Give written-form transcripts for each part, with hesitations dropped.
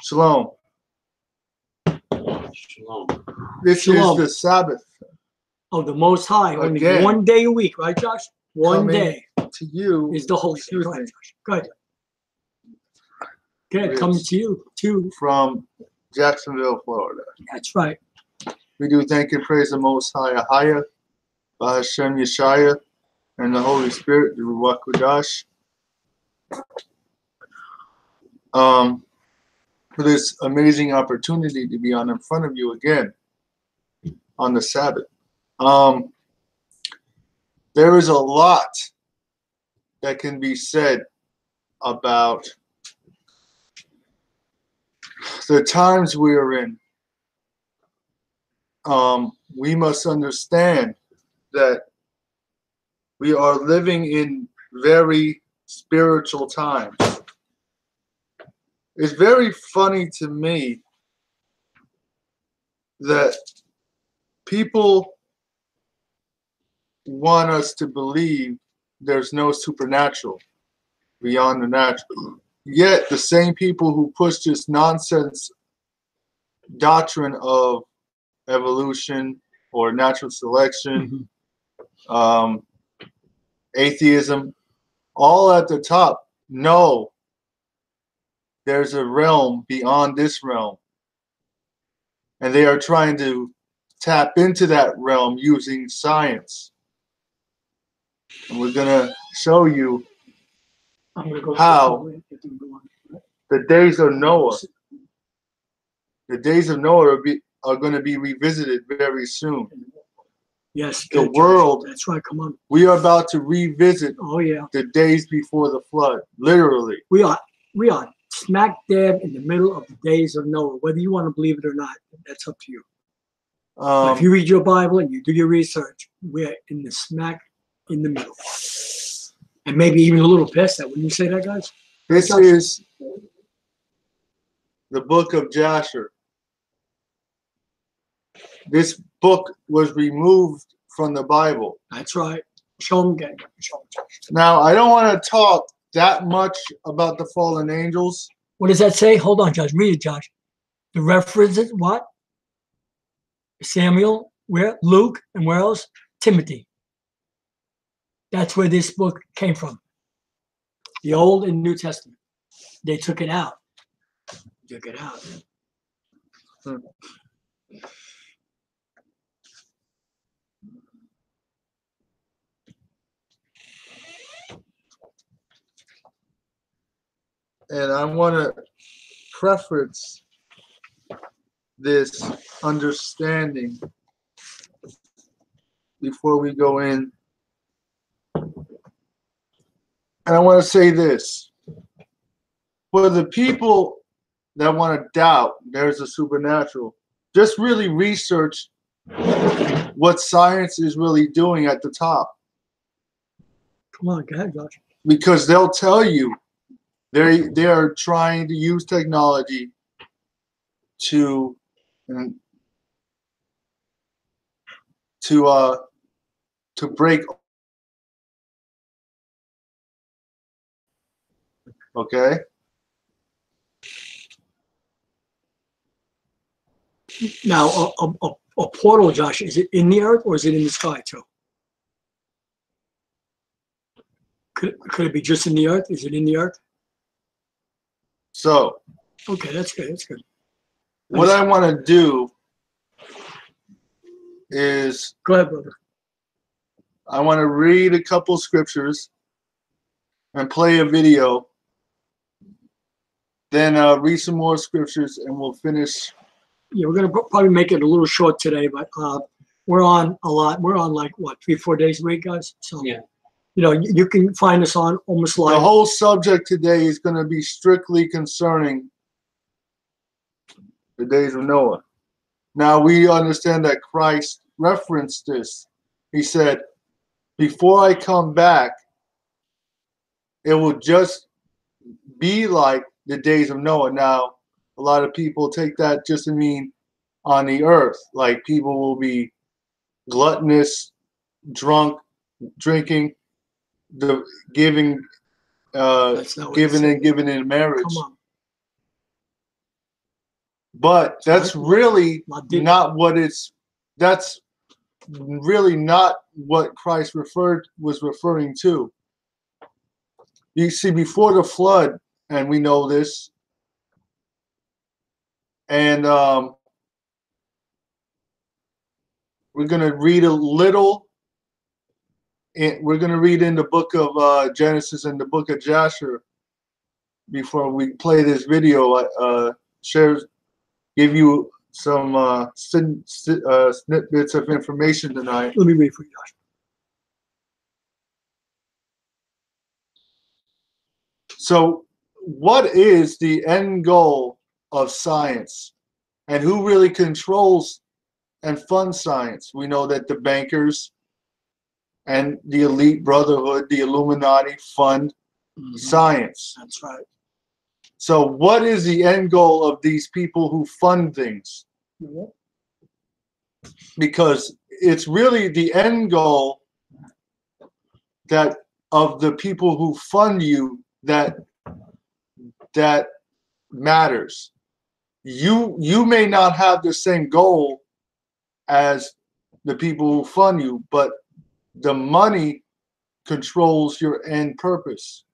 Shalom. Shalom. This Shalom. is the Sabbath Of the Most High. Only Again. 1 day a week, right, Josh? One Coming day to you. is the holy day. Excuse Go ahead, me. Josh. Go ahead. Good. Coming to you, too. From Jacksonville, Florida. That's right. We do thank and praise the Most High, Ahayah, bahashem, Yashayah, and the Holy Spirit, the Ruach Kodash. For this amazing opportunity to be on in front of you again on the Sabbath. There is a lot that can be said about the times we are in. We must understand that we are living in very spiritual times. It's very funny to me that people want us to believe there's no supernatural beyond the natural. Yet the same people who push this nonsense doctrine of evolution or natural selection, atheism, all at the top know there's a realm beyond this realm. And they are trying to tap into that realm using science. And we're going to show you how the days of Noah, are going to be revisited very soon. Yes. The good, world, Josh. That's right. Come on. we are about to revisit the days before the flood, literally. We are smack dab in the middle of the days of Noah. Whether you want to believe it or not, that's up to you. If you read your Bible and you do your research, we're in the smack in the middle. And maybe even a little past that. Wouldn't you say that, guys? This is the book of Yashayah. This book was removed from the Bible. That's right. Show them again. Now, I don't want to talk that much about the fallen angels. What does that say? Hold on, Josh. Read it, Josh. The reference is what? Samuel, where? Luke, and where else? Timothy. That's where this book came from. The Old and New Testament. They took it out. Took it out. And I want to preference this understanding before we go in. And I want to say this. For the people that want to doubt there's a supernatural, just really research what science is really doing at the top. Come on, go ahead, Josh. Because they'll tell you they are trying to use technology to break. Okay. Now, a portal, Josh, is it in the earth or is it in the sky too? Could it be just in the earth? Is it in the earth? So. Okay, that's good. That's good. What I want to do is. Go ahead, brother. I want to read a couple scriptures and play a video. Then read some more scriptures and we'll finish. Yeah, we're going to probably make it a little short today, but we're on a lot. We're on like, what, 3-4 days a week, guys? So, yeah. You know, you can find us on almost live. The whole subject today is going to be strictly concerning the days of Noah. Now, we understand that Christ referenced this. He said, before I come back, it will just be like the days of Noah. Now, a lot of people take that just to mean on the earth. Like people will be gluttonous, drunk, drinking, giving in marriage. Come on. But that's really not what it's. That's really not what Christ was referring to. You see, before the flood, and we know this, and we're going to read a little. We're going to read in the book of Genesis and the book of Yashayah before we play this video. Give you some snippets of information tonight. Let me read for you, Josh. So, what is the end goal of science, and who really controls and funds science? We know that the bankers and the elite brotherhood, the Illuminati, fund science. That's right. So what is the end goal of these people who fund things? Because it's really the end goal that of the people who fund you that matters. You may not have the same goal as the people who fund you, but the money controls your end purpose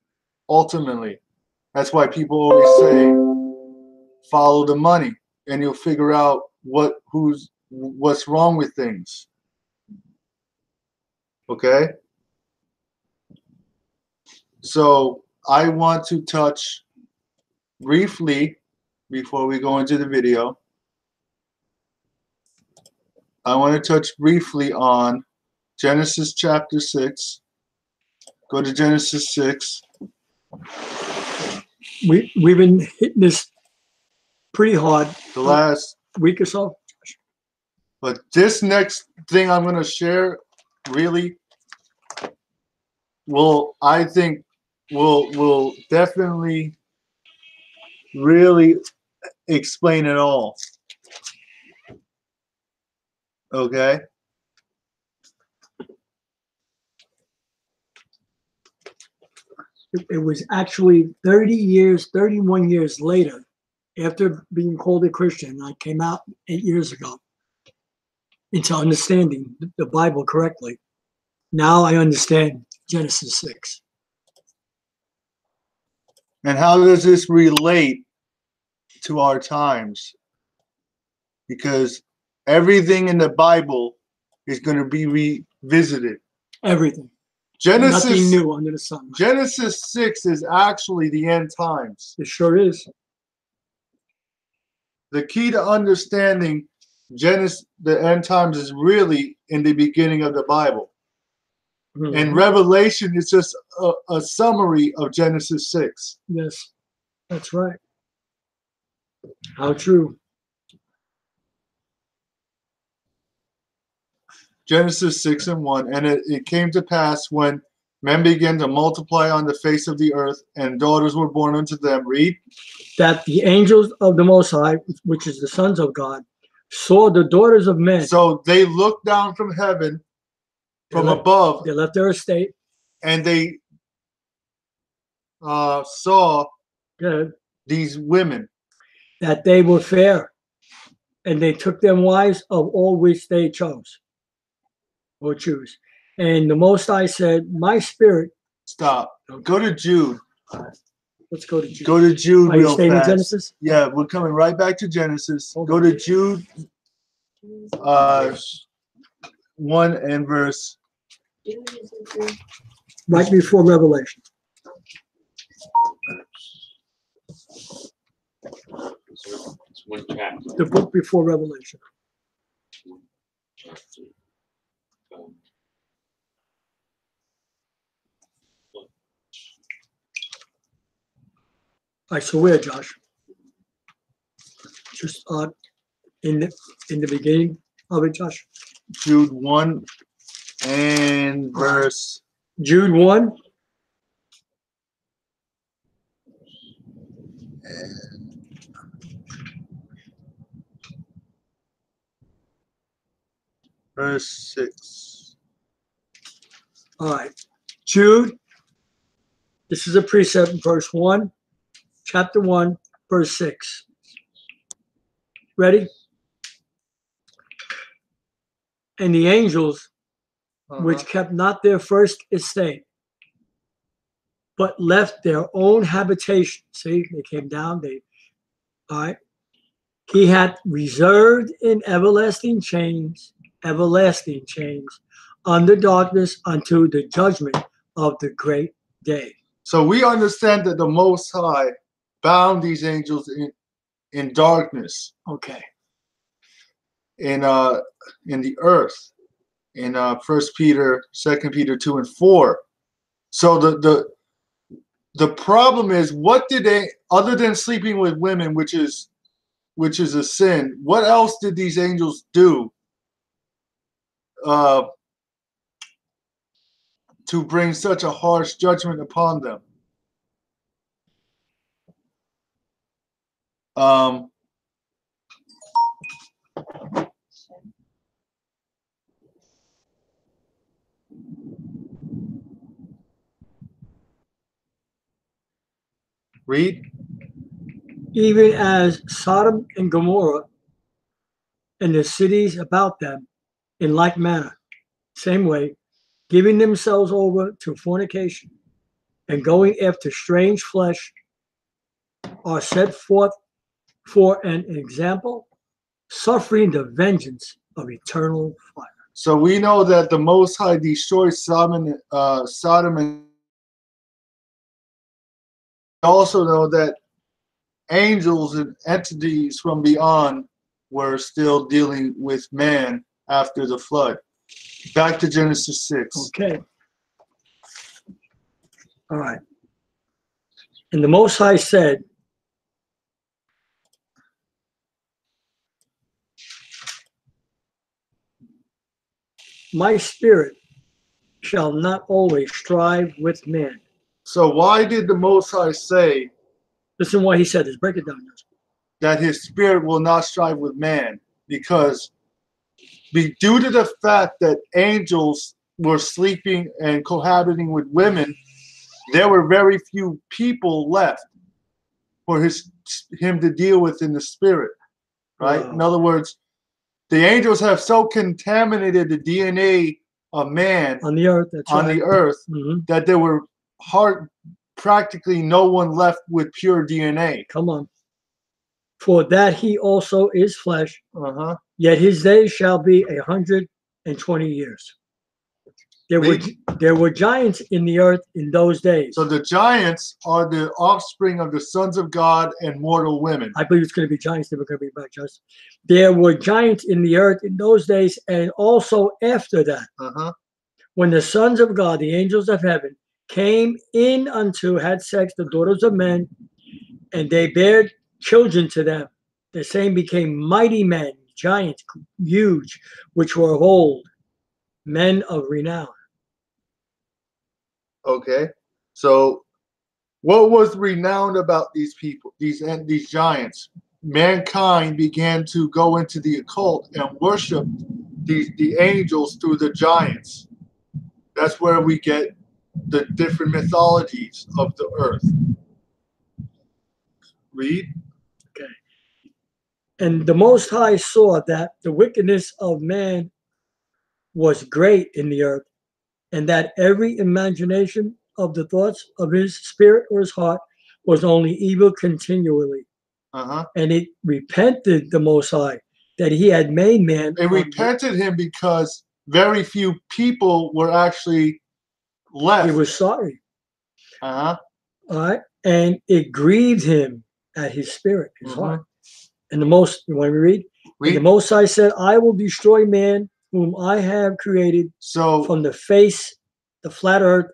ultimately. That's why people always say follow the money and you'll figure out what's wrong with things. Okay? So I want to touch briefly before we go into the video. I want to touch briefly on Genesis chapter 6. Go to Genesis 6. We've been hitting this pretty hard the last week or so. But this next thing I'm going to share really I think will definitely really explain it all. Okay? It was actually 31 years later, after being called a Christian. I came out 8 years ago into understanding the Bible correctly. Now I understand Genesis 6. And how does this relate to our times? Because everything in the Bible is going to be revisited. Everything. Genesis, nothing new under the sun. Genesis 6 is actually the end times. It sure is. The key to understanding the end times is really in the beginning of the Bible. Mm-hmm. And Revelation is just a summary of Genesis 6. Yes, that's right. How true. Genesis 6:1, and it came to pass when men began to multiply on the face of the earth, and daughters were born unto them. Read. That the angels of the Most High, which is the sons of God, saw the daughters of men. So they looked down from heaven, above. They left their estate. And they saw these women. That they were fair. And they took them wives of all which they chose. Or choose. And the Most High said, my spirit. Stop. Go to Jude. Let's go to Jude. Go to Jude real fast. In Genesis? Yeah, we're coming right back to Genesis. Okay. Go to Jude 1 and verse. Right before Revelation. It's one chapter. The book before Revelation. I swear, Josh. Just in the beginning of it, Josh. Jude 1 and verse. Jude 1. Verse 6. All right. Jude. This is a precept in verse 1, chapter 1, verse 6. Ready? And the angels, which kept not their first estate, but left their own habitation. See, they came down. All right. He had reserved in everlasting chains, under darkness unto the judgment of the great day. So we understand that the Most High bound these angels in darkness. Okay. In the earth, in 1 Peter, 2 Peter 2 and 4. So the problem is, what did they, other than sleeping with women, which is a sin, what else did these angels do to bring such a harsh judgment upon them? Read. Even as Sodom and Gomorrah and the cities about them, in like manner, same way, giving themselves over to fornication and going after strange flesh, are set forth for an example, suffering the vengeance of eternal fire. So we know that the Most High destroyed Sodom and also know that angels and entities from beyond were still dealing with man after the flood. Back to Genesis 6. Okay. All right. And the Most High said, my spirit shall not always strive with man. So why did the Most High say, listen why he said this, break it down. that his spirit will not strive with man? Because due to the fact that angels were sleeping and cohabiting with women, there were very few people left for him to deal with in the spirit, right? Wow. In other words, the angels have so contaminated the DNA of man On the earth, that there were practically no one left with pure DNA. Come on. For that he also is flesh, yet his days shall be 120 years. There were giants in the earth in those days. So the giants are the offspring of the sons of God and mortal women. I believe it's going to be giants. They were going to be black giants. There were giants in the earth in those days, and also after that, when the sons of God, the angels of heaven, came in had sex, the daughters of men, and they bare children to them. The same became mighty men, giants, huge, which were of old, men of renown. Okay, so what was renowned about these people, these giants? Mankind began to go into the occult and worship the angels through the giants. That's where we get the different mythologies of the earth. Read. Okay. And the Most High saw that the wickedness of man was great in the earth, and that every imagination of the thoughts of his spirit or his heart was only evil continually. And it repented the Most High that he had made man. It repented him because very few people were actually left. He was sorry. All right. And it grieved him at his spirit, his heart. And you want me to read? And the Most High said, I will destroy man whom I have created from the face, the flat earth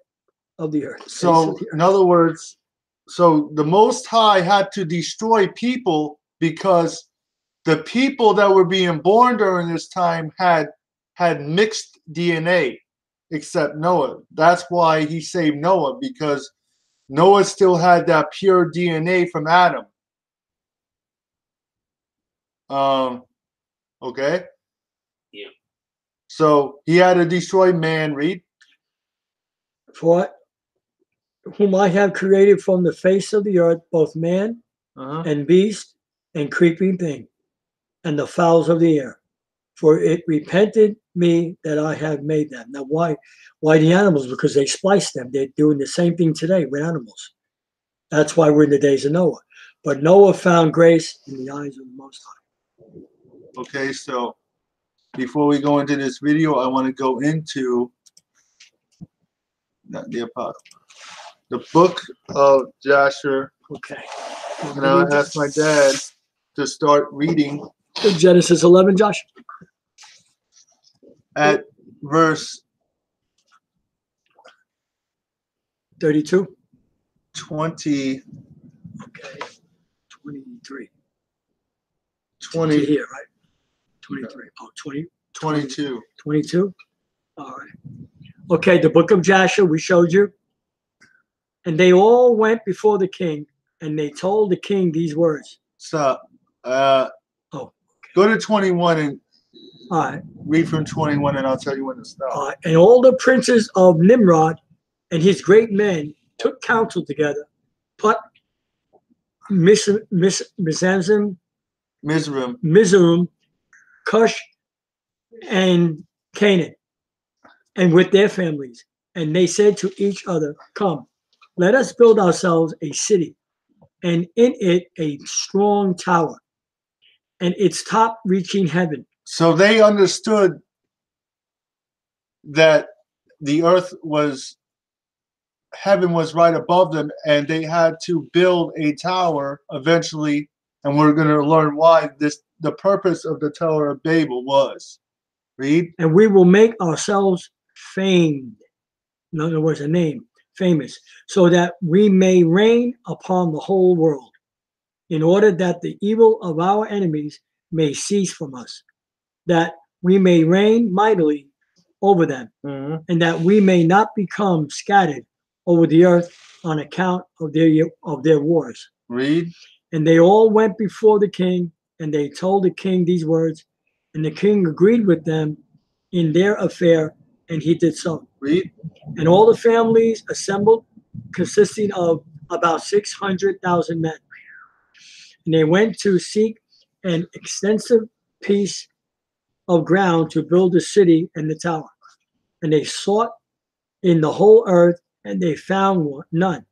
of the earth. So, in other words, so the Most High had to destroy people because the people that were being born during this time had mixed DNA, except Noah. That's why he saved Noah, because Noah still had that pure DNA from Adam. Okay. Yeah. So he had to destroy man. Read. For whom I have created from the face of the earth, both man and beast and creeping thing. and the fowls of the air, for it repented me that I have made them. Now, why the animals? Because they spliced them. They're doing the same thing today with animals. That's why we're in the days of Noah. But Noah found grace in the eyes of the Most High. Okay, so before we go into this video, I want to go into the book of Yashayah. Okay. And I asked my dad to start reading Genesis 11, Josh. at verse 32. 20. Okay. 23. 20. To here, right? 23. Oh, 20. 22. 22. All right. Okay, the book of Yashayah we showed you. And they all went before the king, and they told the king these words. So, go to 21 and All right. read from 21, and I'll tell you when to stop. And all the princes of Nimrod and his great men took counsel together, Put, Mizraim, Cush, and Canaan, and with their families. And they said to each other, come, let us build ourselves a city, and in it a strong tower, and its top reaching heaven. So they understood that the earth was, heaven was right above them, and they had to build a tower eventually. And we're going to learn why the purpose of the Tower of Babel was. Read. And we will make ourselves famed. In other words, a name, famous, so that we may reign upon the whole world, in order that the evil of our enemies may cease from us, that we may reign mightily over them, and that we may not become scattered over the earth on account of their wars. Read. And they all went before the king, and they told the king these words, and the king agreed with them in their affair, and he did so. Read. And all the families assembled, consisting of about 600,000 men. And they went to seek an extensive piece of ground to build the city and the tower. And they sought in the whole earth, and they found none,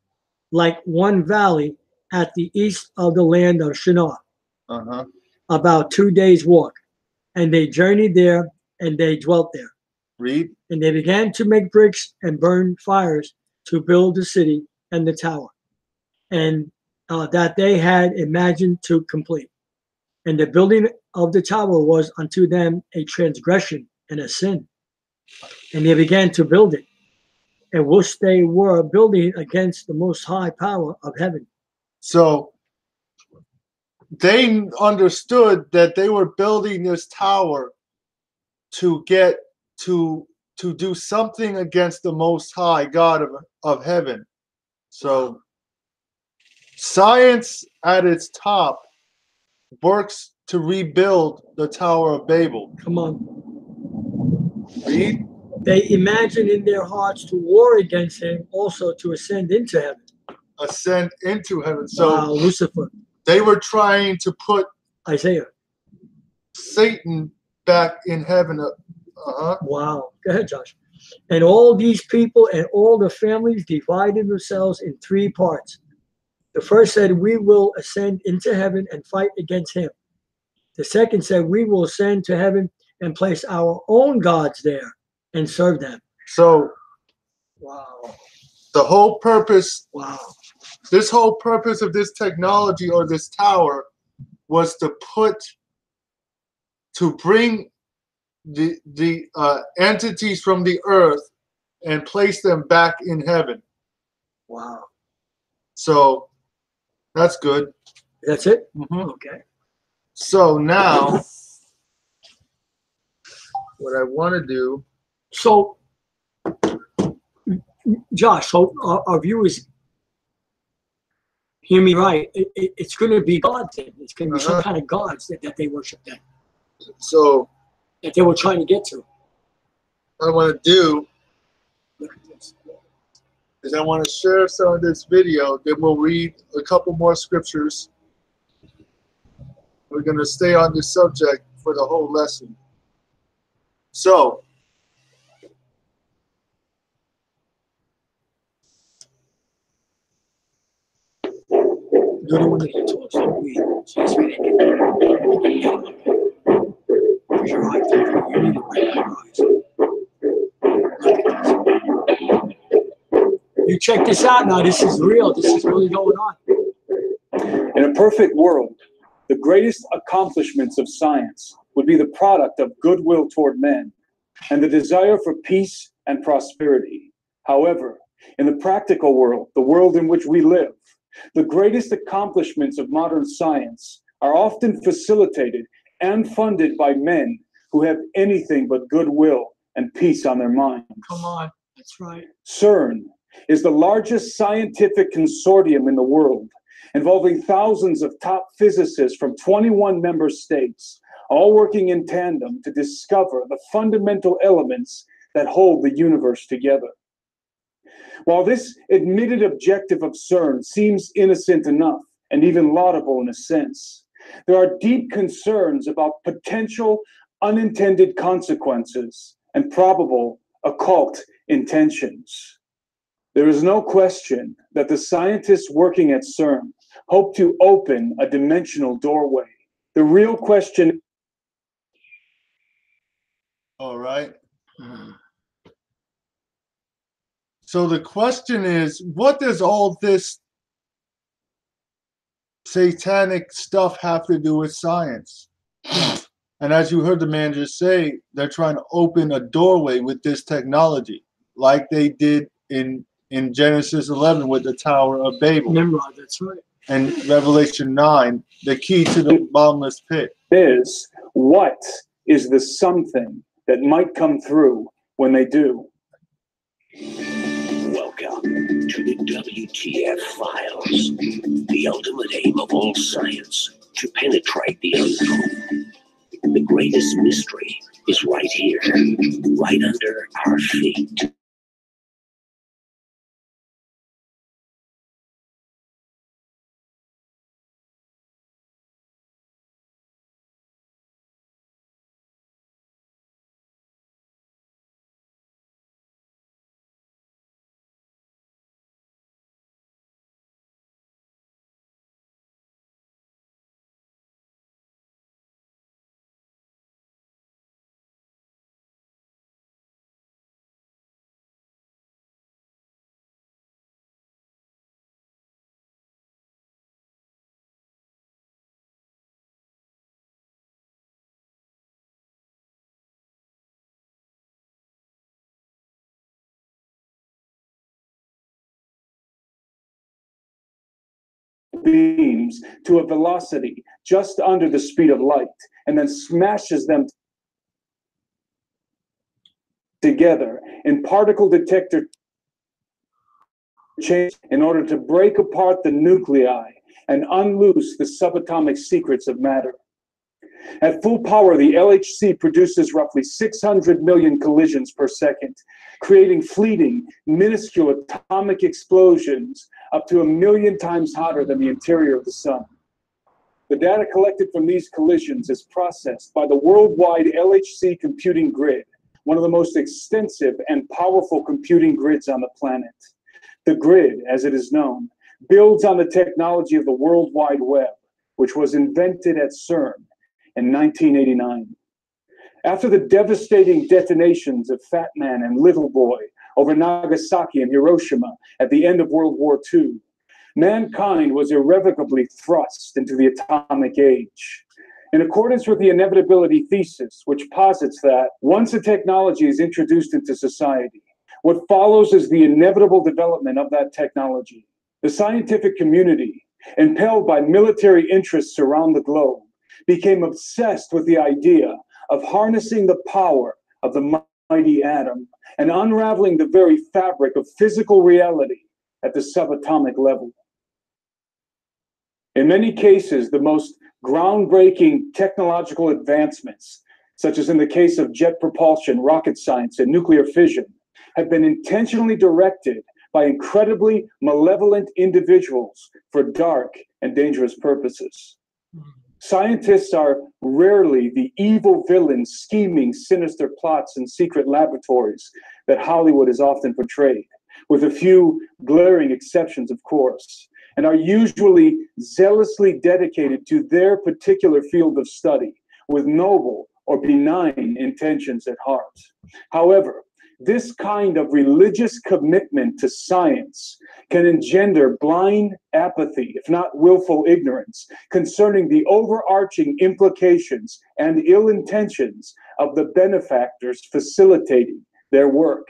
like one valley at the east of the land of Shinar, about 2 days' walk. And they journeyed there, and they dwelt there. Read. And they began to make bricks and burn fires to build the city and the tower, and that they had imagined to complete. And the building of the tower was unto them a transgression and a sin. And they began to build it, and which they were building against the most high power of heaven. So they understood that they were building this tower to get to do something against the Most High God of heaven. So science at its top works to rebuild the Tower of Babel. Come on. Read. They imagined in their hearts to war against him, also to ascend into heaven. Ascend into heaven. So Lucifer. They were trying to put Isaiah. Satan back in heaven. Wow. Go ahead, Josh. And all these people and all the families divided themselves in 3 parts. The first said, we will ascend into heaven and fight against him. The second said, we will ascend to heaven and place our own gods there and serve them. So, wow. The whole purpose, this whole purpose of this technology or this tower was to bring the entities from the earth and place them back in heaven. Wow. So that's good. That's it? Okay. So now what I want to do. So, Josh, so our viewers hear me right. It's going to be gods then. It's going to be some kind of gods that they worship then. So that they were trying to get to. What I want to do is I want to share some of this video, then we'll read a couple more scriptures, We're going to stay on this subject for the whole lesson. So, You're the one that you told to read. So that's right. Because your eyes, you need to break your eyes. Look at this. You check this out now. This is real. This is really going on. In a perfect world, the greatest accomplishments of science would be the product of goodwill toward men and the desire for peace and prosperity. However, in the practical world, the world in which we live, the greatest accomplishments of modern science are often facilitated and funded by men who have anything but goodwill and peace on their minds. Come on. That's right. CERN is the largest scientific consortium in the world, involving thousands of top physicists from 21 member states, all working in tandem to discover the fundamental elements that hold the universe together. While this admitted objective of CERN seems innocent enough and even laudable in a sense, there are deep concerns about potential unintended consequences and probable occult intentions. There is no question that the scientists working at CERN hope to open a dimensional doorway. The real question... all right. So the question is, what does all this satanic stuff have to do with science? And as you heard the man just say, they're trying to open a doorway with this technology, like they did in Genesis 11 with the Tower of Babel. Nimrod, that's right. And Revelation 9, the key to the bottomless pit. Is what is the something that might come through when they do? Welcome to the WTF Files, the ultimate aim of all science, to penetrate the unknown. The greatest mystery is right here, right under our feet. Beams to a velocity just under the speed of light and then smashes them together in particle detector chains in order to break apart the nuclei and unloose the subatomic secrets of matter. At full power, the LHC produces roughly 600 million collisions per second, creating fleeting, minuscule atomic explosions up to 1 million times hotter than the interior of the sun. The data collected from these collisions is processed by the worldwide LHC computing grid, one of the most extensive and powerful computing grids on the planet. The grid, as it is known, builds on the technology of the World Wide Web, which was invented at CERN in 1989. After the devastating detonations of Fat Man and Little Boy over Nagasaki and Hiroshima at the end of World War II, mankind was irrevocably thrust into the atomic age. In accordance with the inevitability thesis, which posits that once a technology is introduced into society, what follows is the inevitable development of that technology. The scientific community, impelled by military interests around the globe, became obsessed with the idea of harnessing the power of the mighty atom and unraveling the very fabric of physical reality at the subatomic level. In many cases, the most groundbreaking technological advancements, such as in the case of jet propulsion, rocket science, and nuclear fission, have been intentionally directed by incredibly malevolent individuals for dark and dangerous purposes. Scientists are rarely the evil villains scheming sinister plots in secret laboratories that Hollywood is often portrayed, with a few glaring exceptions, of course, and are usually zealously dedicated to their particular field of study with noble or benign intentions at heart. However, this kind of religious commitment to science can engender blind apathy, if not willful ignorance, concerning the overarching implications and ill intentions of the benefactors facilitating their work.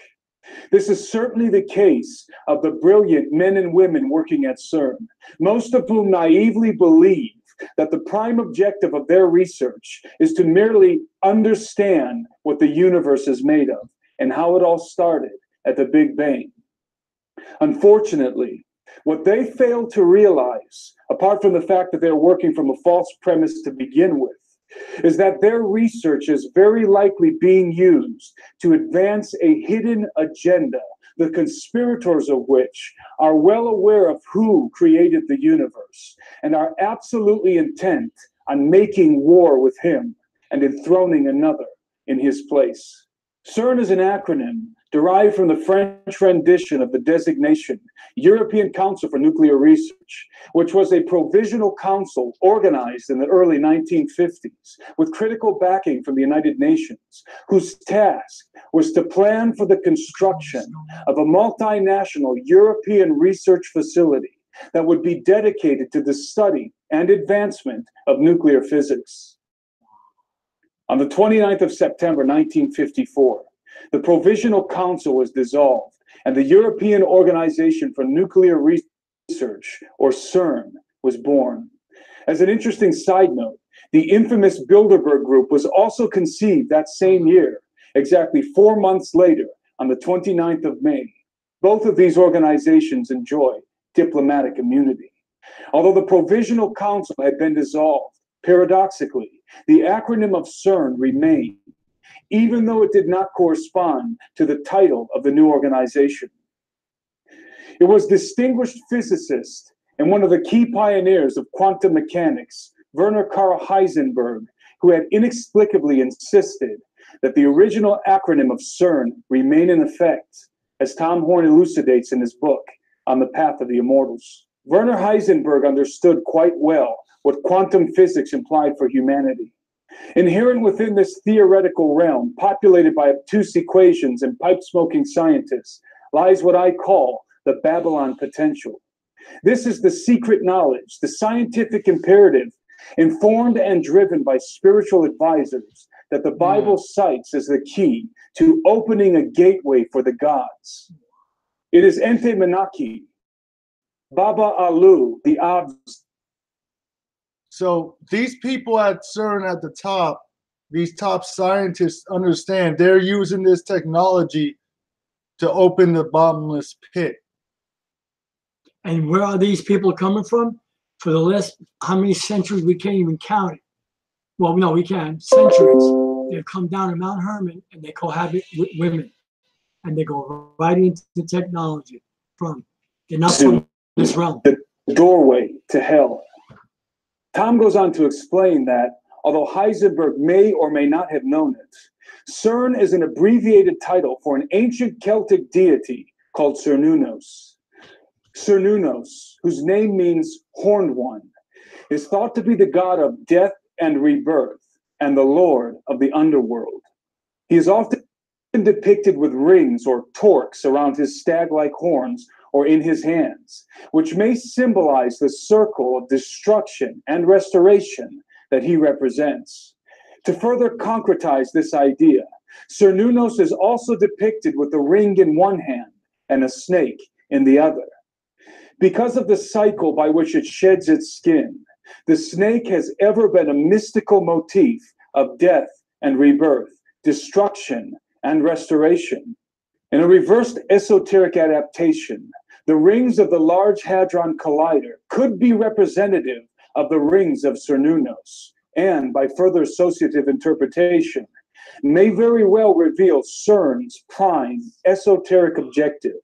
This is certainly the case of the brilliant men and women working at CERN, most of whom naively believe that the prime objective of their research is to merely understand what the universe is made of and how it all started at the Big Bang. Unfortunately, what they fail to realize, apart from the fact that they're working from a false premise to begin with, is that their research is very likely being used to advance a hidden agenda, the conspirators of which are well aware of who created the universe and are absolutely intent on making war with him and enthroning another in his place. CERN is an acronym derived from the French rendition of the designation European Council for Nuclear Research, which was a provisional council organized in the early 1950s with critical backing from the United Nations, whose task was to plan for the construction of a multinational European research facility that would be dedicated to the study and advancement of nuclear physics. On the 29th of September, 1954, the Provisional Council was dissolved and the European Organization for Nuclear Research, or CERN, was born. As an interesting side note, the infamous Bilderberg Group was also conceived that same year, exactly 4 months later, on the 29th of May. Both of these organizations enjoy diplomatic immunity. Although the Provisional Council had been dissolved, paradoxically, the acronym of CERN remained, even though it did not correspond to the title of the new organization. It was distinguished physicist and one of the key pioneers of quantum mechanics, Werner Karl Heisenberg, who had inexplicably insisted that the original acronym of CERN remain in effect, as Tom Horn elucidates in his book, On the Path of the Immortals. Werner Heisenberg understood quite well what quantum physics implied for humanity. Inherent within this theoretical realm, populated by obtuse equations and pipe-smoking scientists, lies what I call the Babylon potential. This is the secret knowledge, the scientific imperative, informed and driven by spiritual advisors, that the Bible cites as the key to opening a gateway for the gods. It is Ente Menaki, Baba Alu, the Abs. So these people at CERN at the top, these top scientists understand they're using this technology to open the bottomless pit. And where are these people coming from? For the last, how many centuries we can't even count it. Well, no, we can. Centuries. They've come down to Mount Hermon and they cohabit with women. And they go right into the technology from, they're not from this realm. The doorway to hell. Tom goes on to explain that, although Heisenberg may or may not have known it, CERN is an abbreviated title for an ancient Celtic deity called Cernunnos. Cernunnos, whose name means horned one, is thought to be the god of death and rebirth and the lord of the underworld. He is often depicted with rings or torques around his stag-like horns or in his hands, which may symbolize the circle of destruction and restoration that he represents. To further concretize this idea, Cernunnos is also depicted with a ring in one hand and a snake in the other. Because of the cycle by which it sheds its skin, the snake has ever been a mystical motif of death and rebirth, destruction and restoration. In a reversed esoteric adaptation, the rings of the Large Hadron Collider could be representative of the rings of Cernunnos, and by further associative interpretation, may very well reveal CERN's prime esoteric objective.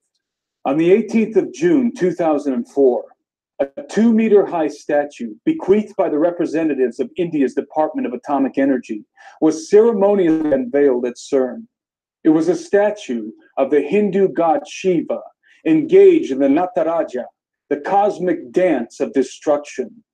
On the 18th of June, 2004, a 2-meter-high statue bequeathed by the representatives of India's Department of Atomic Energy was ceremonially unveiled at CERN. It was a statue of the Hindu god Shiva engaged in the Nataraja, the cosmic dance of destruction.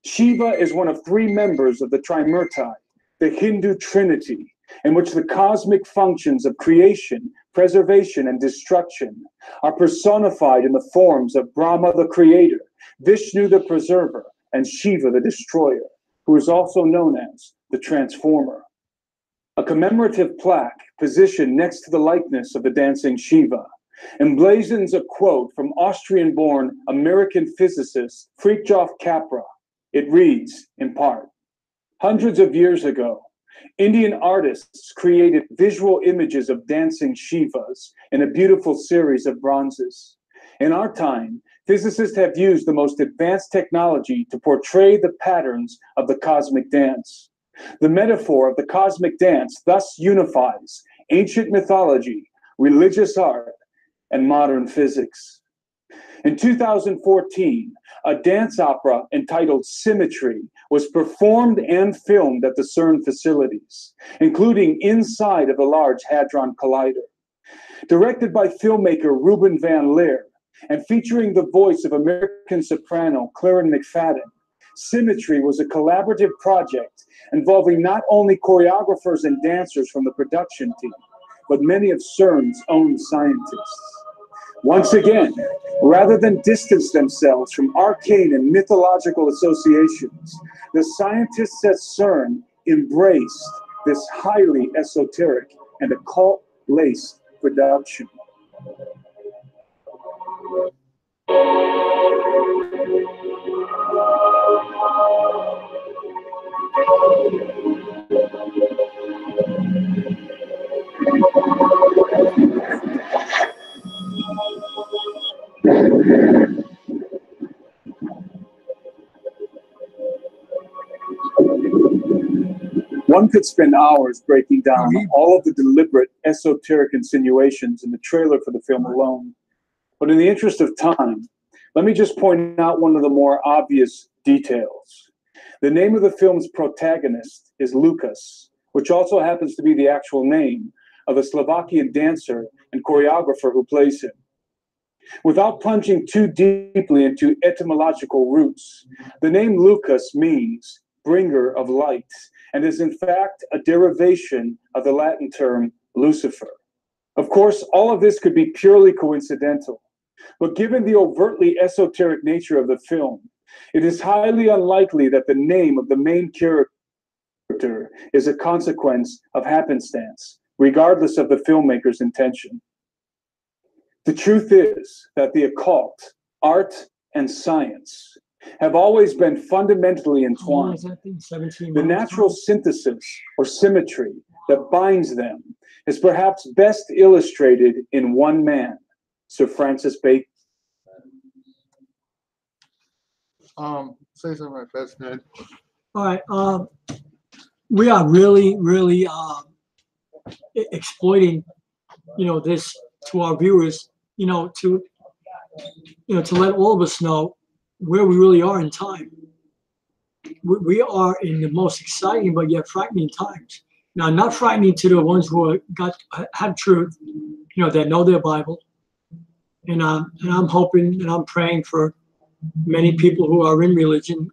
Shiva is one of 3 members of the Trimurti, the Hindu Trinity, in which the cosmic functions of creation, preservation, and destruction are personified in the forms of Brahma the creator, Vishnu the preserver, and Shiva the destroyer, who is also known as the transformer. A commemorative plaque positioned next to the likeness of the dancing Shiva emblazons a quote from Austrian-born American physicist Fritjof Capra. It reads, in part, "Hundreds of years ago, Indian artists created visual images of dancing Shivas in a beautiful series of bronzes. In our time, physicists have used the most advanced technology to portray the patterns of the cosmic dance. The metaphor of the cosmic dance thus unifies ancient mythology, religious art, and modern physics." In 2014, a dance opera entitled Symmetry was performed and filmed at the CERN facilities, including inside of the Large Hadron Collider. Directed by filmmaker Ruben Van Leer and featuring the voice of American soprano Claren McFadden, Symmetry was a collaborative project involving not only choreographers and dancers from the production team, but many of CERN's own scientists. Once again, rather than distance themselves from arcane and mythological associations, the scientists at CERN embraced this highly esoteric and occult-laced production. One could spend hours breaking down all of the deliberate esoteric insinuations in the trailer for the film alone. But in the interest of time, let me just point out one of the more obvious details. The name of the film's protagonist is Lucas, which also happens to be the actual name of a Slovakian dancer and choreographer who plays him. Without plunging too deeply into etymological roots, the name Lucas means bringer of light, and is in fact a derivation of the Latin term Lucifer. Of course, all of this could be purely coincidental, but given the overtly esoteric nature of the film, it is highly unlikely that the name of the main character is a consequence of happenstance, regardless of the filmmaker's intention. The truth is that the occult, art, and science have always been fundamentally entwined. The natural synthesis or symmetry that binds them is perhaps best illustrated in one man, Sir Francis Bacon. Say something like that, Ned. All right. We are really exploiting, this to our viewers, to let all of us know where we really are in time. We are in the most exciting but yet frightening times. Now, not frightening to the ones who have truth, that know their Bible. And I'm hoping and I'm praying for many people who are in religion,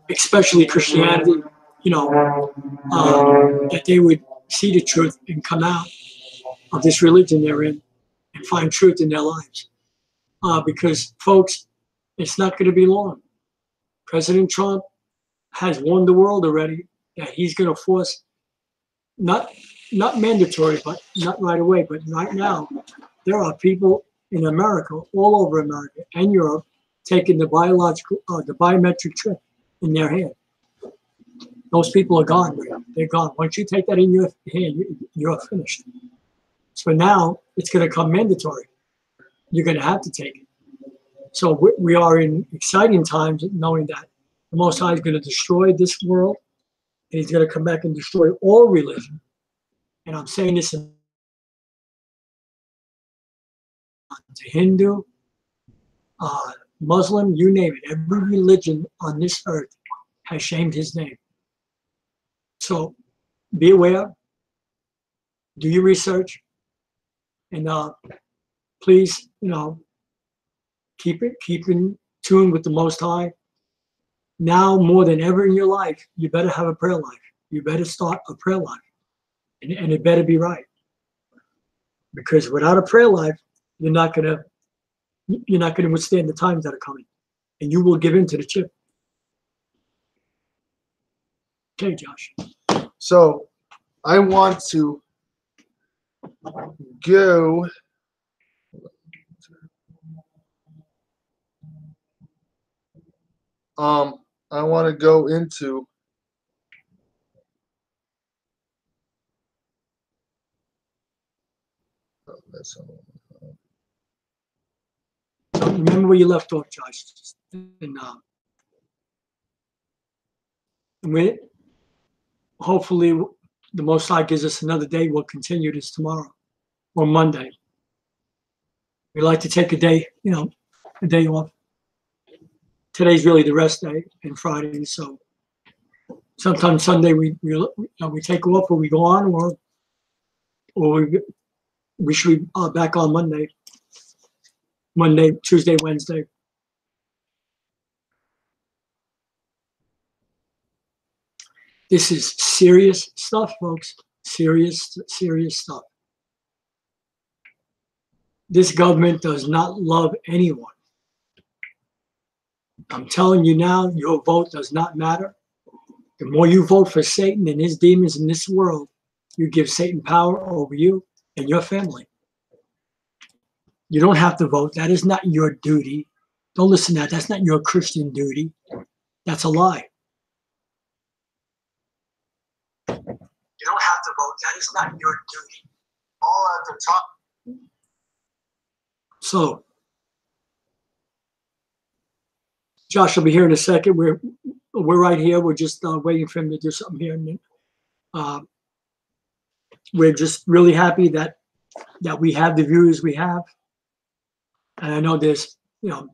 especially Christianity, that they would see the truth and come out of this religion they're in and find truth in their lives. Because, folks, it's not going to be long. President Trump has warned the world already that he's going to force, not mandatory, but not right away, but right now, there are people in America, all over America and Europe, taking the biometric chip in their hand. Those people are gone. They're gone. Once you take that in your hand, you're finished. So now it's going to come mandatory. You're going to have to take it. So we are in exciting times, knowing that the Most High is going to destroy this world, and he's going to come back and destroy all religion. And I'm saying this to Hindu, Muslim, you name it. Every religion on this earth has shamed his name. So be aware, do your research, and please, keep in tune with the Most High. Now more than ever in your life, you better have a prayer life. You better start a prayer life, and it better be right. Because without a prayer life, you're not gonna withstand the times that are coming, and you will give in to the chip. Okay, Josh. So I want to go. I want to go into Remember where you left off, Josh. And hopefully the Most High gives us another day. We'll continue this tomorrow or Monday. We like to take a day off. Today's really the rest day and Friday, so sometimes Sunday we take off or we go on, or we should be back on Monday, Tuesday, Wednesday. This is serious stuff, folks. Serious stuff. This government does not love anyone. I'm telling you now, your vote does not matter. The more you vote for Satan and his demons in this world, you give Satan power over you and your family. You don't have to vote. That is not your duty. Don't listen to that. That's not your Christian duty. That's a lie. You don't have to vote. That is not your duty. All at the top. So, Josh will be here in a second. We're right here. We're just waiting for him to do something here. And we're just really happy that we have the viewers we have. And I know there's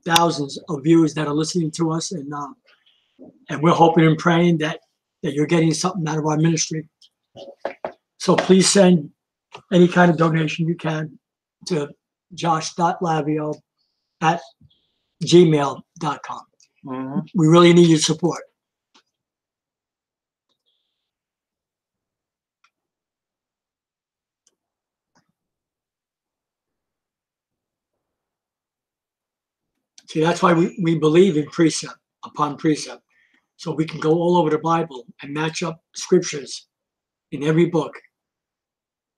thousands of viewers that are listening to us, and we're hoping and praying that you're getting something out of our ministry. So please send any kind of donation you can to josh.lavio@gmail.com. Mm-hmm. We really need your support. See, that's why we believe in precept upon precept. So we can go all over the Bible and match up scriptures in every book.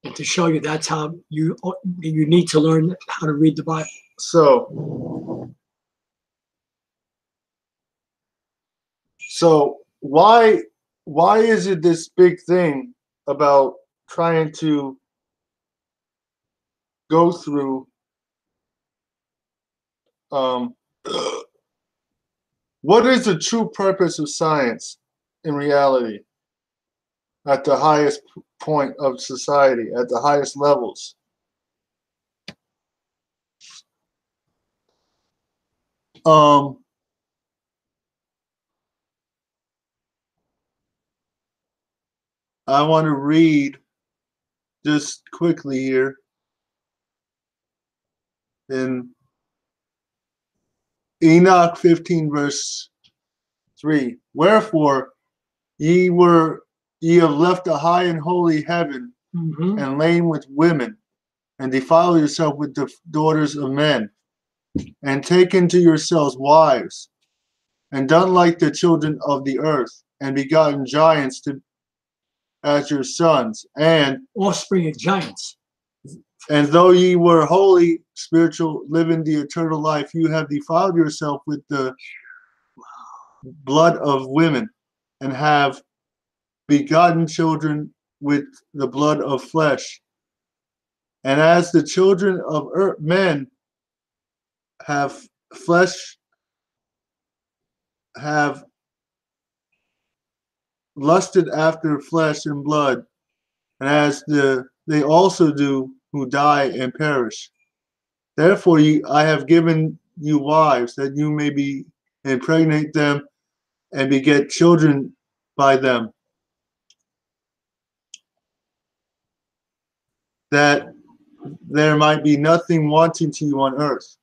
And to show you that's how you need to learn how to read the Bible. So why is it this big thing about trying to go through what is the true purpose of science in reality at the highest point of society, at the highest levels? I want to read just quickly here in Enoch 15 verse 3. Wherefore ye have left a high and holy heaven, and lain with women, and defiled yourself with the daughters of men, and taken to yourselves wives, and done like the children of the earth, and begotten giants as your sons, and offspring of giants. And though ye were holy, spiritual, living the eternal life, you have defiled yourself with the blood of women, and have begotten children with the blood of flesh. And as the children of men have flesh, have lusted after flesh and blood, and as they also do who die and perish. Therefore I have given you wives, that you may be impregnate them and beget children by them, that there might be nothing wanting to you on earth.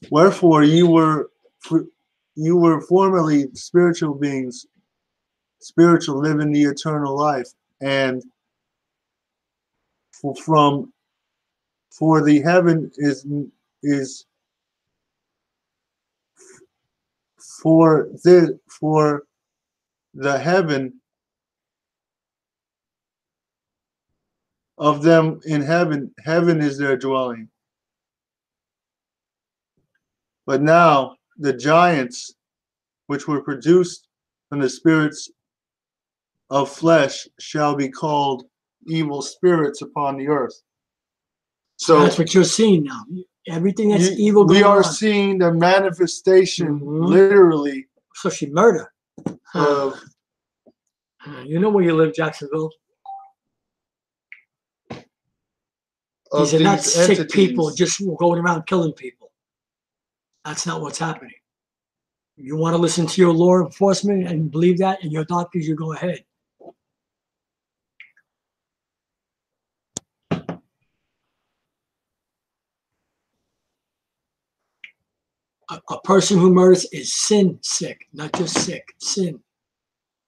Wherefore you were formerly spiritual beings, spiritual, living the eternal life, and for the heaven is for the heaven of them in heaven is their dwelling. But now the giants which were produced from the spirits of flesh shall be called evil spirits upon the earth. So that's what you're seeing now. Everything that's evil going we are on. seeing the manifestation, literally. So she murdered. You know where you live, Jacksonville? These are not sick people just going around killing people. That's not what's happening. You want to listen to your law enforcement and believe that, and your doctors, you go ahead. A person who murders is sin sick, not just sick, sin.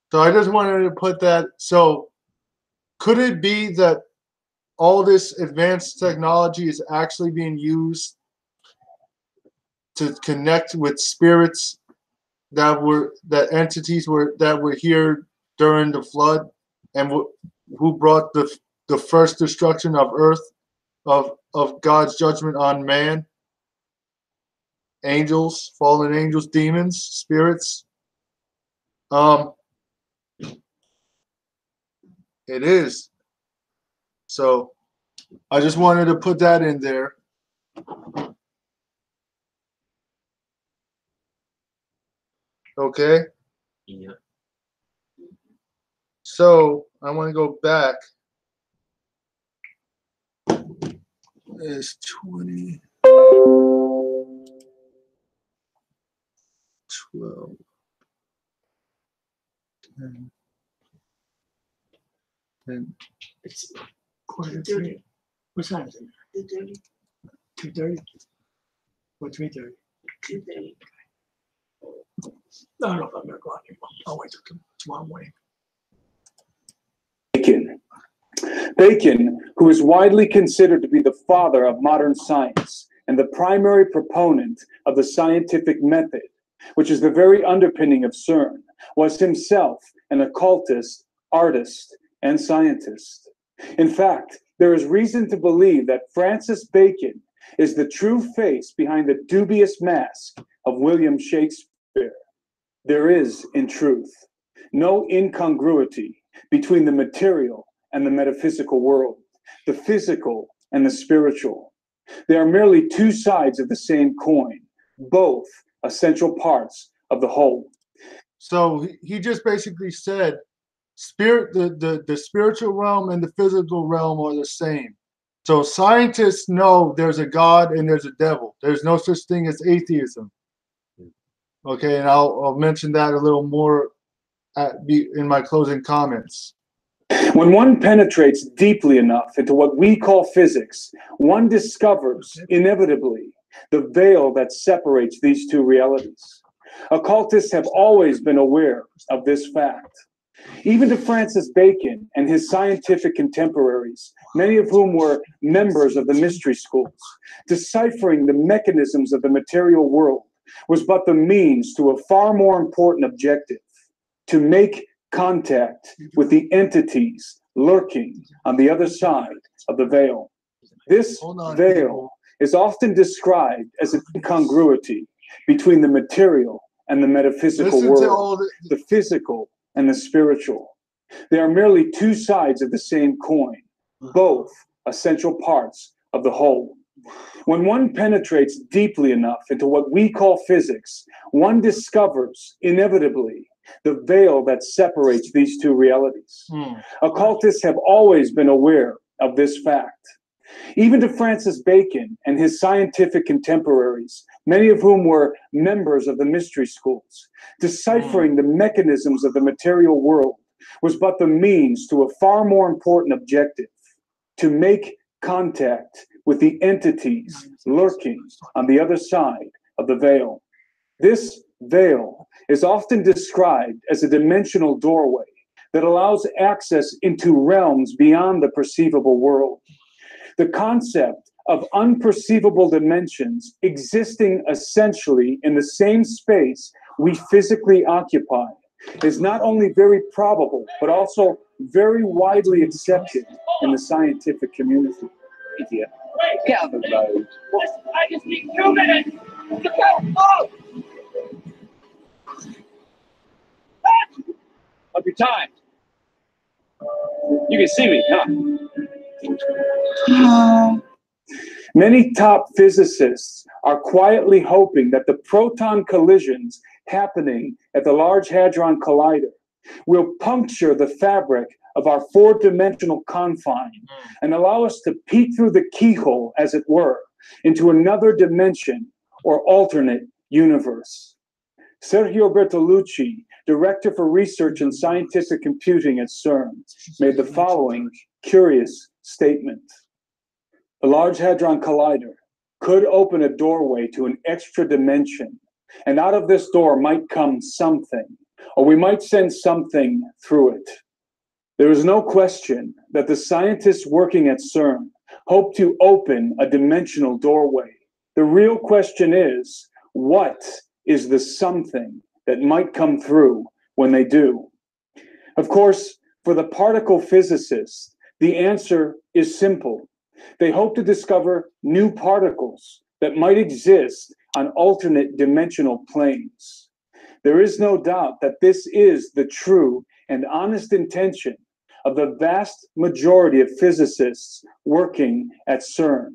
So I just wanted to put that. So could it be that all this advanced technology is actually being used to connect with spirits that entities that were here during the flood, and who brought the first destruction of earth, of God's judgment on man? Angels, fallen angels, demons, spirits. It is. So I just wanted to put that in there. Okay. Yeah. So I want to go back. It's 20. 12, 10, 10. It's 2:30. What time is it? 2:30. 2:30? Or 3:30? 2:30. I don't know if I'm going to go out anymore. I'll wait till tomorrow morning. Bacon, who is widely considered to be the father of modern science and the primary proponent of the scientific method, which is the very underpinning of CERN, was himself an occultist, artist, and scientist. In fact, there is reason to believe that Francis Bacon is the true face behind the dubious mask of William Shakespeare. There is, in truth, no incongruity between the material and the metaphysical world, the physical and the spiritual. They are merely two sides of the same coin, both essential parts of the whole. So he just basically said the spiritual realm and the physical realm are the same. So scientists know there's a God and there's a devil. There's no such thing as atheism. Okay, and I'll mention that a little more in my closing comments. When one penetrates deeply enough into what we call physics, one discovers, inevitably, the veil that separates these two realities. Occultists have always been aware of this fact. Even to Francis Bacon and his scientific contemporaries, many of whom were members of the mystery schools, deciphering the mechanisms of the material world was but the means to a far more important objective: to make contact with the entities lurking on the other side of the veil. This veil is often described as an incongruity between the material and the metaphysical world, the physical and the spiritual. They are merely two sides of the same coin, both essential parts of the whole. When one penetrates deeply enough into what we call physics, one discovers, inevitably, the veil that separates these two realities. Occultists have always been aware of this fact. Even to Francis Bacon and his scientific contemporaries, many of whom were members of the mystery schools, deciphering the mechanisms of the material world was but the means to a far more important objective: to make contact with the entities lurking on the other side of the veil. This veil is often described as a dimensional doorway that allows access into realms beyond the perceivable world. The concept of unperceivable dimensions existing essentially in the same space we physically occupy is not only very probable, but also very widely accepted in the scientific community. Idiot. Get out of the road. I just need 2 minutes to go home. Up your time. You can see me, huh? Many top physicists are quietly hoping that the proton collisions happening at the Large Hadron Collider will puncture the fabric of our four-dimensional confine and allow us to peek through the keyhole, as it were, into another dimension or alternate universe. Sergio Bertolucci, Director for Research and Scientific Computing at CERN, made the following curious statement. The Large Hadron Collider could open a doorway to an extra dimension, and out of this door might come something, or we might send something through it. There is no question that the scientists working at CERN hope to open a dimensional doorway. The real question is, what is the something that might come through when they do? Of course, for the particle physicists, the answer is simple. They hope to discover new particles that might exist on alternate dimensional planes. There is no doubt that this is the true and honest intention of the vast majority of physicists working at CERN.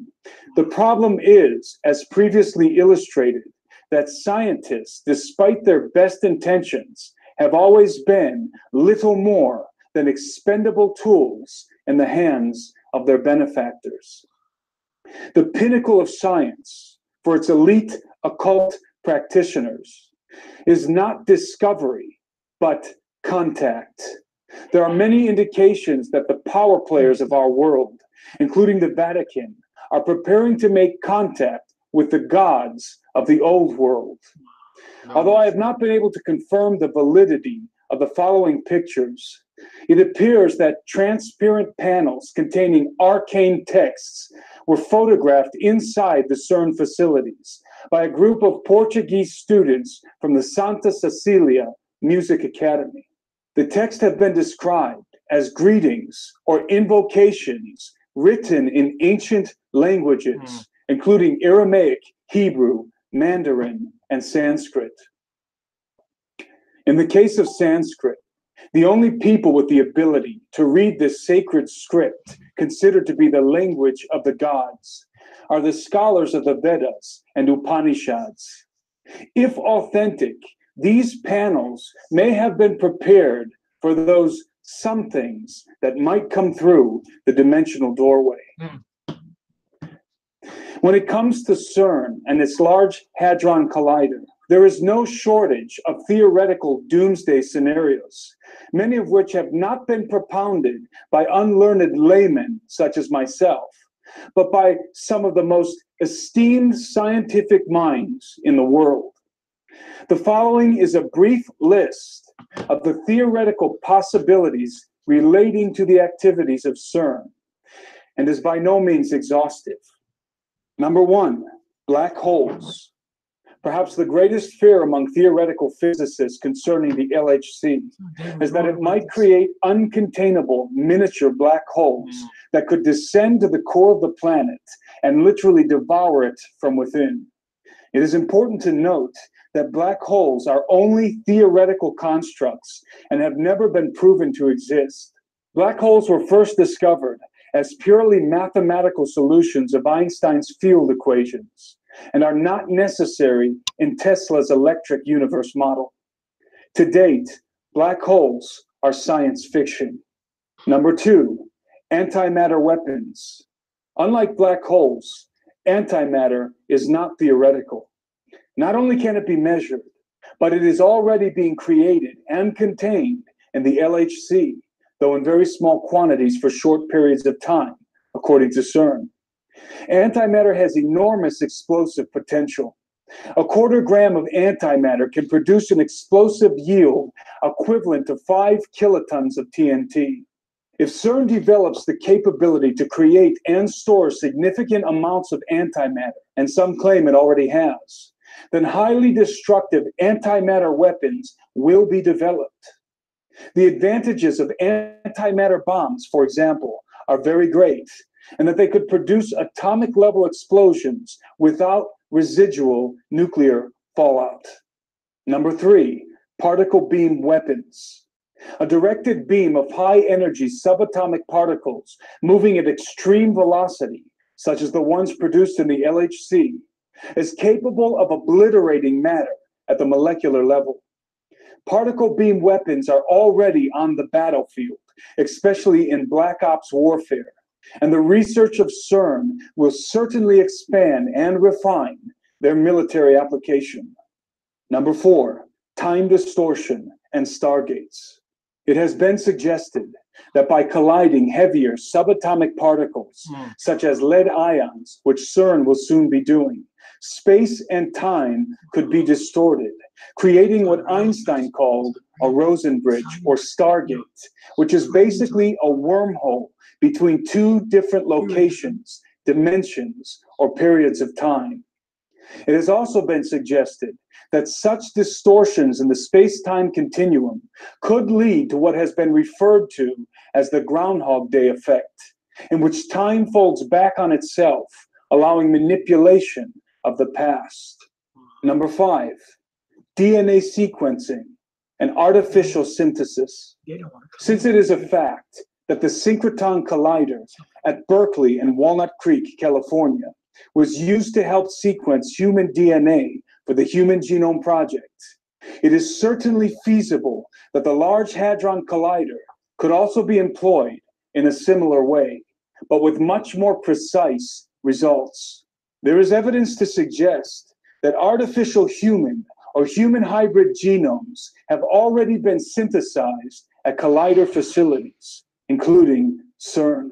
The problem is, as previously illustrated, that scientists, despite their best intentions, have always been little more than expendable tools in the hands of their benefactors. The pinnacle of science, for its elite occult practitioners, is not discovery, but contact. There are many indications that the power players of our world, including the Vatican, are preparing to make contact with the gods of the old world. Although I have not been able to confirm the validity of the following pictures, it appears that transparent panels containing arcane texts were photographed inside the CERN facilities by a group of Portuguese students from the Santa Cecilia Music Academy. The texts have been described as greetings or invocations written in ancient languages, including Aramaic, Hebrew, Mandarin, and Sanskrit. In the case of Sanskrit, the only people with the ability to read this sacred script, considered to be the language of the gods, are the scholars of the Vedas and Upanishads. If authentic, these panels may have been prepared for those somethings that might come through the dimensional doorway. When it comes to CERN and its Large Hadron Collider, there is no shortage of theoretical doomsday scenarios, many of which have not been propounded by unlearned laymen such as myself, but by some of the most esteemed scientific minds in the world. The following is a brief list of the theoretical possibilities relating to the activities of CERN, and is by no means exhaustive. Number one, black holes. Perhaps the greatest fear among theoretical physicists concerning the LHC is that it might create uncontainable miniature black holes that could descend to the core of the planet and literally devour it from within. It is important to note that black holes are only theoretical constructs and have never been proven to exist. Black holes were first discovered as purely mathematical solutions of Einstein's field equations and are not necessary in Tesla's electric universe model. To date, black holes are science fiction. Number two, antimatter weapons. Unlike black holes, antimatter is not theoretical. Not only can it be measured, but it is already being created and contained in the LHC, though in very small quantities for short periods of time, according to CERN. Antimatter has enormous explosive potential. A quarter gram of antimatter can produce an explosive yield equivalent to 5 kilotons of TNT. If CERN develops the capability to create and store significant amounts of antimatter, and some claim it already has, then highly destructive antimatter weapons will be developed. The advantages of antimatter bombs, for example, are very great, and that they could produce atomic-level explosions without residual nuclear fallout. Number 3, particle beam weapons. A directed beam of high-energy subatomic particles moving at extreme velocity, such as the ones produced in the LHC, is capable of obliterating matter at the molecular level. Particle beam weapons are already on the battlefield, especially in Black Ops warfare, and the research of CERN will certainly expand and refine their military application. Number 4, time distortion and stargates. It has been suggested that by colliding heavier subatomic particles, such as lead ions, which CERN will soon be doing, space and time could be distorted, creating what Einstein called a Rosen bridge or stargate, which is basically a wormhole between two different locations, dimensions, or periods of time. It has also been suggested that such distortions in the space-time continuum could lead to what has been referred to as the Groundhog Day effect, in which time folds back on itself, allowing manipulation of the past. Number 5, DNA sequencing and artificial synthesis. Since it is a fact that the Synchrotron Collider at Berkeley and Walnut Creek, California, was used to help sequence human DNA for the Human Genome Project, it is certainly feasible that the Large Hadron Collider could also be employed in a similar way, but with much more precise results. There is evidence to suggest that artificial human or human hybrid genomes have already been synthesized at collider facilities, including CERN.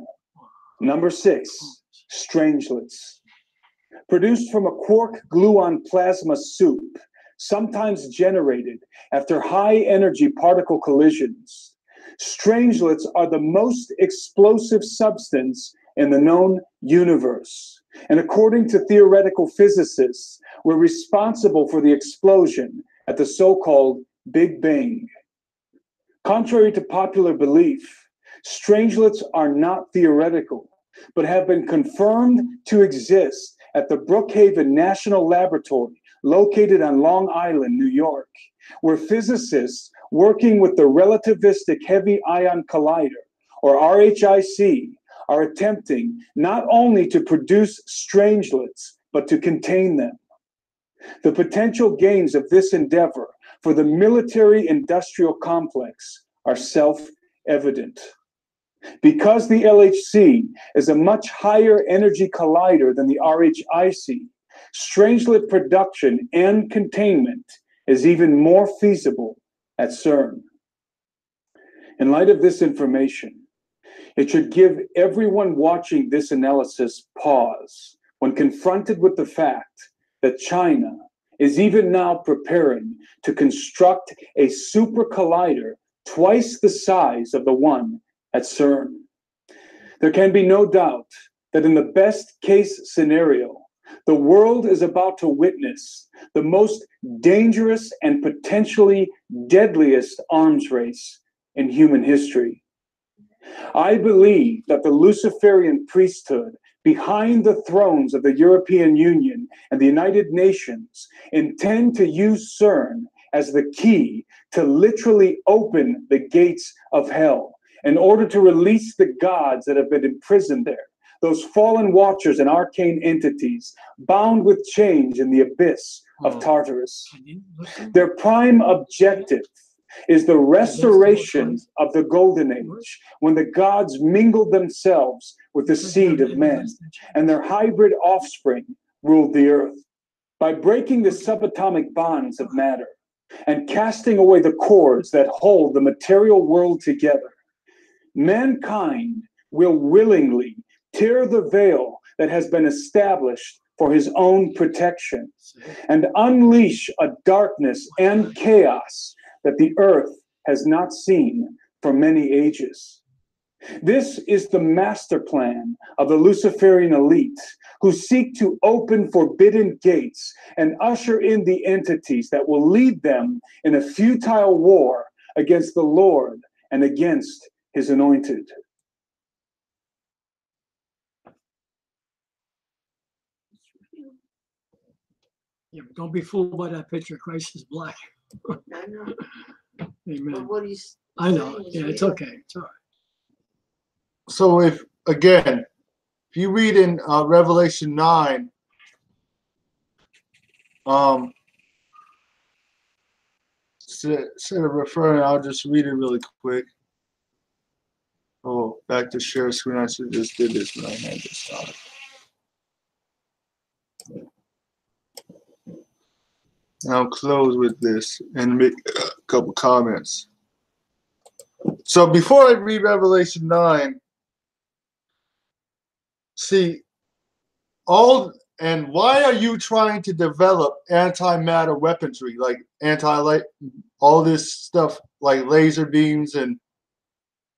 Number 6, strangelets. Produced from a quark gluon plasma soup, sometimes generated after high-energy particle collisions. Strangelets are the most explosive substance in the known universe, and according to theoretical physicists, were responsible for the explosion at the so-called Big Bang. Contrary to popular belief, strangelets are not theoretical, but have been confirmed to exist at the Brookhaven National Laboratory, located on Long Island, New York, where physicists working with the Relativistic Heavy Ion Collider, or RHIC, are attempting not only to produce strangelets, but to contain them. The potential gains of this endeavor for the military-industrial complex are self-evident. Because the LHC is a much higher energy collider than the RHIC, strangelet production and containment is even more feasible at CERN. In light of this information, it should give everyone watching this analysis pause when confronted with the fact that China is even now preparing to construct a super collider twice the size of the one at CERN. There can be no doubt that in the best case scenario, the world is about to witness the most dangerous and potentially deadliest arms race in human history. I believe that the Luciferian priesthood behind the thrones of the European Union and the United Nations intend to use CERN as the key to literally open the gates of hell in order to release the gods that have been imprisoned there, those fallen watchers and arcane entities bound with chains in the abyss of Tartarus. Their prime objective is the restoration of the golden age, when the gods mingled themselves with the seed of men, and their hybrid offspring ruled the earth. By breaking the subatomic bonds of matter and casting away the cords that hold the material world together, mankind will willingly tear the veil that has been established for his own protection and unleash a darkness and chaos that the earth has not seen for many ages. This is the master plan of the Luciferian elite, who seek to open forbidden gates and usher in the entities that will lead them in a futile war against the Lord and against his anointed. Yeah, but don't be fooled by that picture. Christ is black. I know. Amen. But what he's I know. saying is Yeah, it's real. okay. It's all right. So if you read in Revelation 9, instead of referring, I'll just read it really quick. Oh, back to share screen. I should just did this, but I had to stop. And I'll close with this and make a couple comments. So before I read Revelation 9, see, why are you trying to develop antimatter weaponry, like anti-light, all this stuff like laser beams, and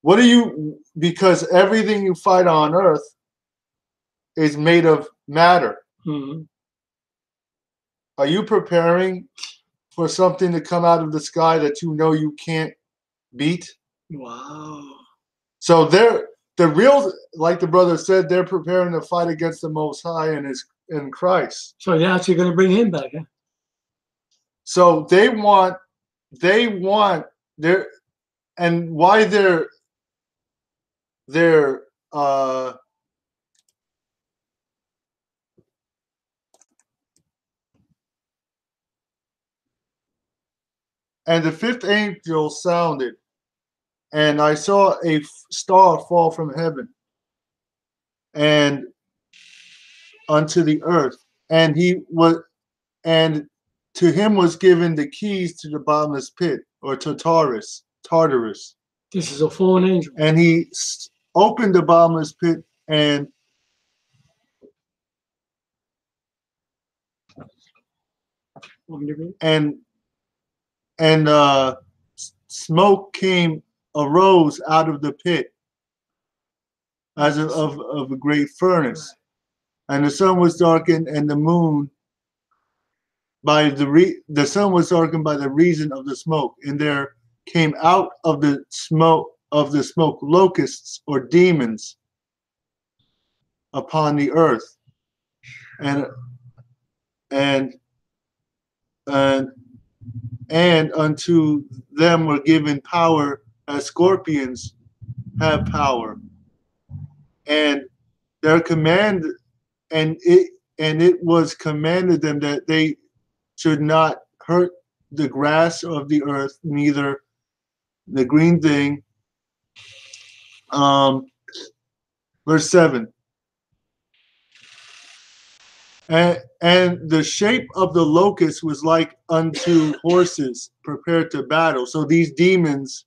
what are you, because everything you fight on Earth is made of matter. Mm-hmm. Are you preparing for something to come out of the sky that you know you can't beat? Wow. So the real, like the brother said, they're preparing to fight against the Most High and in Christ. So they're actually going to bring him back, huh? So they want their, and why they're and the fifth angel sounded, and I saw a star fall from heaven and unto the earth, and to him was given the keys to the bottomless pit, or Tartarus. This is a fallen angel. And he opened the bottomless pit, and smoke arose out of the pit as of a great furnace, and the sun was darkened, and the moon by the sun was darkened by the reason of the smoke, and there came out of the smoke locusts, or demons, upon the earth, and unto them were given power as scorpions have power, and their command, and it was commanded them that they should not hurt the grass of the earth, neither the green thing. Verse 7. And the shape of the locust was like unto horses prepared to battle. So these demons,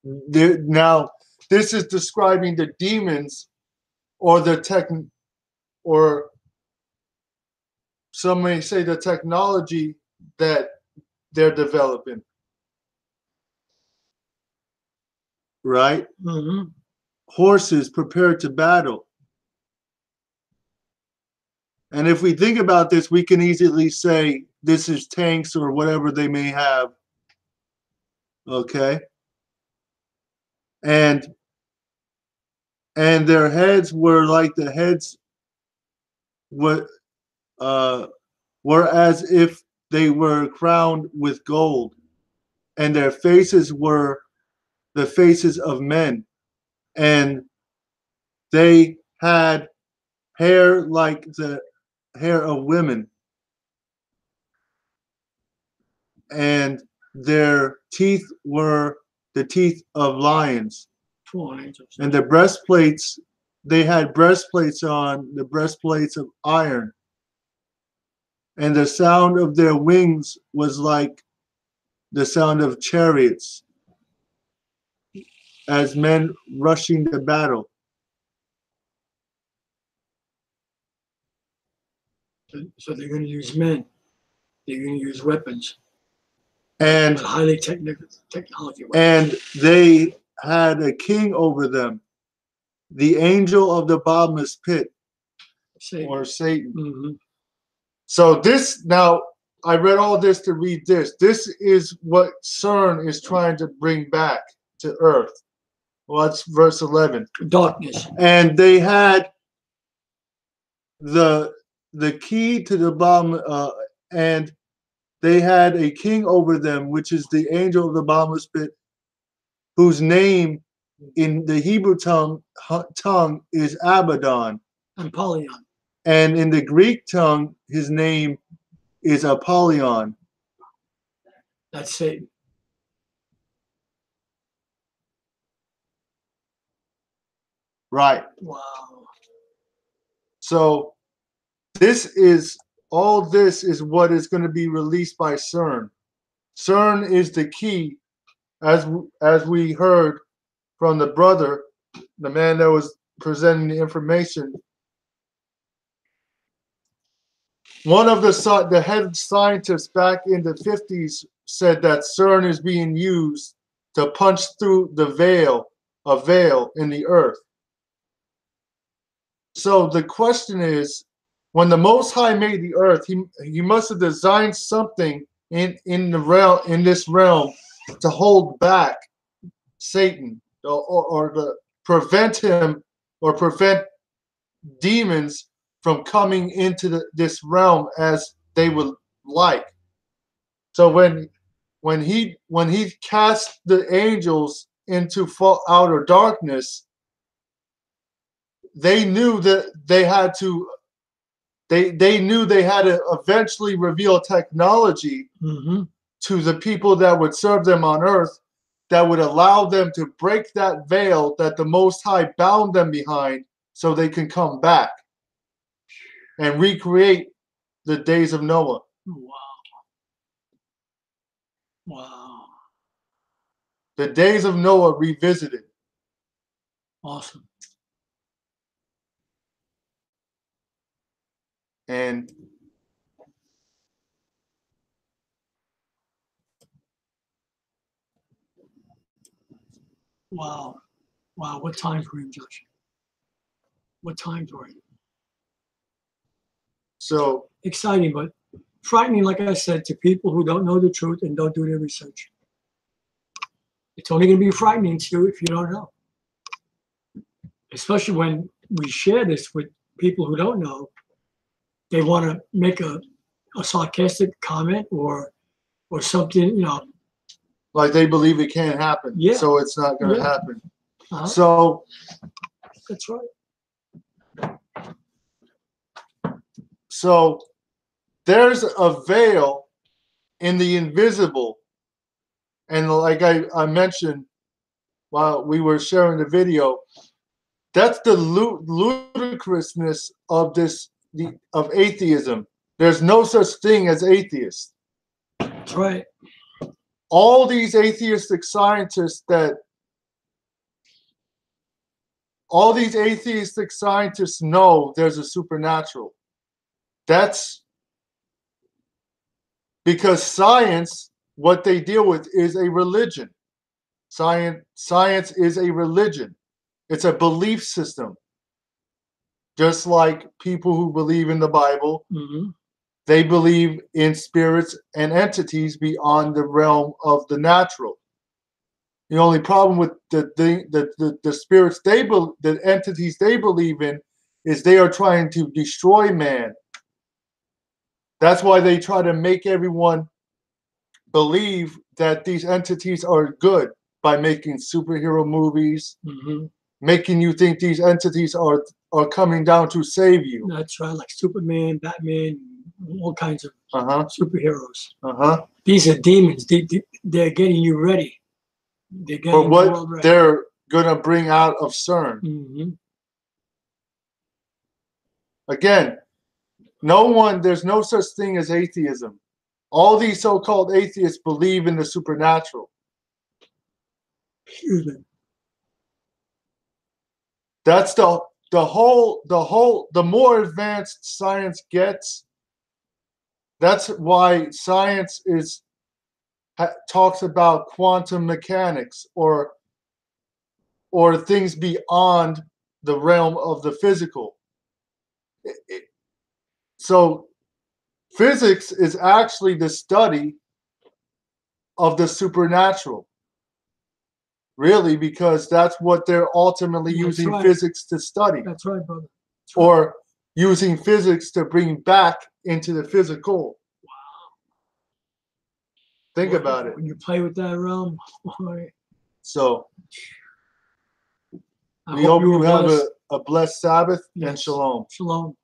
now this is describing the demons, or or some may say the technology that they're developing. Right? Mm-hmm. Horses prepared to battle. And if we think about this, we can easily say this is tanks or whatever they may have. Okay? And their heads were like the heads were as if they were crowned with gold, and their faces were the faces of men, and they had hair like the hair of women, and their teeth were the teeth of lions. 4 angels. And the breastplates, they had breastplates on, the breastplates of iron. And the sound of their wings was like the sound of chariots, as men rushing to battle. So they're going to use men. They're going to use weapons. And But highly technology weapons. And they had a king over them, the angel of the bottomless pit, Satan. or Satan. Mm-hmm. So this, now, I read all this to read this. This is what CERN is trying to bring back to Earth. Well, that's verse 11. Darkness. And they had the key to the bottom, and they had a king over them, which is the angel of the bottomless pit, whose name in the Hebrew tongue is Abaddon. And Apollyon. And in the Greek tongue, his name is Apollyon. That's Satan. Right. Wow. So this is what is going to be released by CERN. CERN is the key, as we heard from the brother, the man that was presenting the information. One of the head scientists back in the 50s said that CERN is being used to punch through a veil in the earth. So the question is, when the Most High made the earth, he must have designed something in this realm to hold back Satan, or to prevent him, or prevent demons from coming into this realm as they would like. So when he cast the angels into outer darkness, they knew that they had to eventually reveal technology to the people that would serve them on earth, that would allow them to break that veil that the Most High bound them behind, so they can come back and recreate the days of Noah. Wow. Wow. The days of Noah revisited. Awesome. And wow. Wow. What times we're in, Josh? What times we're in? so Exciting, but frightening, like I said, to people who don't know the truth and don't do their research. It's only going to be frightening to you if you don't know. Especially when we share this with people who don't know. They want to make a sarcastic comment or something, like they believe it can't happen. Yeah. So it's not going to happen. Uh-huh. So That's right. So there's a veil in the invisible. And like I mentioned while we were sharing the video, that's the ludicrousness of of atheism. There's no such thing as atheists. That's right. All these atheistic scientists know there's a supernatural. That's because science, what they deal with is a religion. Science is a religion. It's a belief system. Just like people who believe in the Bible, they believe in spirits and entities beyond the realm of the natural. The only problem with the spirits the entities they believe in is they are trying to destroy man. That's why they try to make everyone believe that these entities are good by making superhero movies, making you think these entities are coming down to save you. That's right, like Superman, Batman, all kinds of Uh-huh. superheroes. Uh-huh. These are demons. They're getting you ready. They're For getting the what world ready. they're gonna bring out of CERN. Mm-hmm. Again, there's no such thing as atheism. All these so-called atheists believe in the supernatural. Excuse me. That's the more advanced science gets, that's why science talks about quantum mechanics or things beyond the realm of the physical. So physics is actually the study of the supernatural. Really, because that's what they're ultimately using physics to study. That's right, brother. That's right. Or using physics to bring back into the physical. Wow. Think about it. When you play with that realm, boy. So I we hope you have blessed. a blessed Sabbath and Yes. Shalom. Shalom.